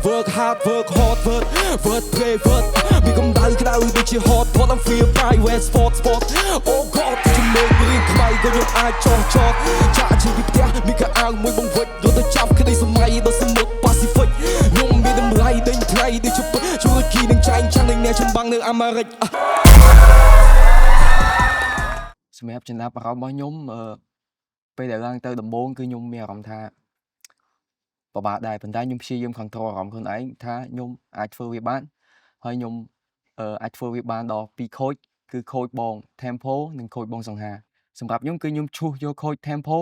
work hard work hard work play work มีកំដៅក្តៅដូចជា hot pot I'm feel private sport oh god ជំនួយរៀងខ្មៅក៏ខ្ញុំអាចចោះចោតចាក់ជីវិតផ្ទះមានកាអាវមួយបង្វិចរត់ទៅចាប់ក្តីសម័យដល់សមុទ្រ Pacific ខ្ញុំមានតម្លៃដេញថ្លៃដូចជាជួយគីនឹងចែងចាំងនឹងអ្នកចំបាំងនៅអាមេរិកសម្រាប់ចំណាប់អារម្មណ៍របស់ខ្ញុំពេលដែលឡើងទៅដំបូងគឺខ្ញុំមានអារម្មណ៍ថាពិបាកដែរប៉ុន្តែខ្ញុំព្យាយាម control អារម្មណ៍ខ្លួនឯងថាខ្ញុំអាចធ្វើវាបានហើយខ្ញុំអាចធ្វើវាបានដល់2ខូចគឺខូចបង Tempo និងខូចបងសង្ហាសម្រាប់ខ្ញុំគឺខ្ញុំឈូសយកខូច Tempo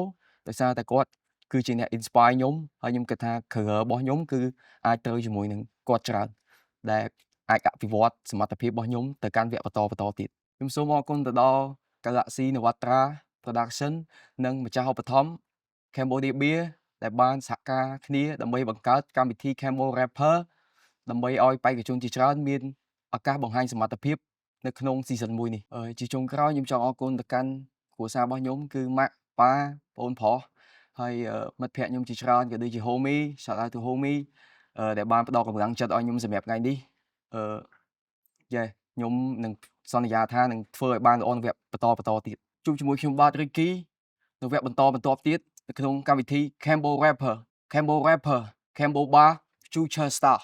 ដោយសារតែគាត់គឺជាអ្នក inspire ខ្ញុំហើយខ្ញុំគិតថា career របស់ខ្ញុំគឺអាចទៅជាមួយនឹងគាត់ច្រើនដែលអាចអភិវឌ្ឍសមត្ថភាពរបស់ខ្ញុំទៅកាន់វគ្គបន្តទៀតខ្ញុំសូមអរគុណទៅដល់ Galaxy Navatra Production និងម្ចាស់ឧបត្ថម្ភ Cambodia Beer ដែលបានសហការគ្នាដើម្បីបង្កើតកម្មវិធី Cambo Rapper ដើម្បីឲ្យបេក្ខជនជាច្រើនមានឱកាសបង្ហាញសមត្ថភាពនៅក្នុង season 1 នេះជាចុងក្រោយខ្ញុំចង់អរគុណទៅកាន់គ្រួសាររបស់ខ្ញុំគឺម៉ាក់ប៉ាបងប្រុសហើយមិត្តភ័ក្តិខ្ញុំជាច្រើនក៏ដូចជា homie shout out to homie ដែលបានផ្ដល់កម្លាំងចិត្តឲ្យខ្ញុំសម្រាប់ថ្ងៃនេះខ្ញុំនឹងសន្យាថានឹងធ្វើឲ្យបានល្អនៅវគ្គបន្តទៀតជួបជាមួយខ្ញុំបាទ Ricky នៅវគ្គបន្តទៀតនៅក្នុងកម្មវិធី Cambo Rapper Cambo Bar Future Star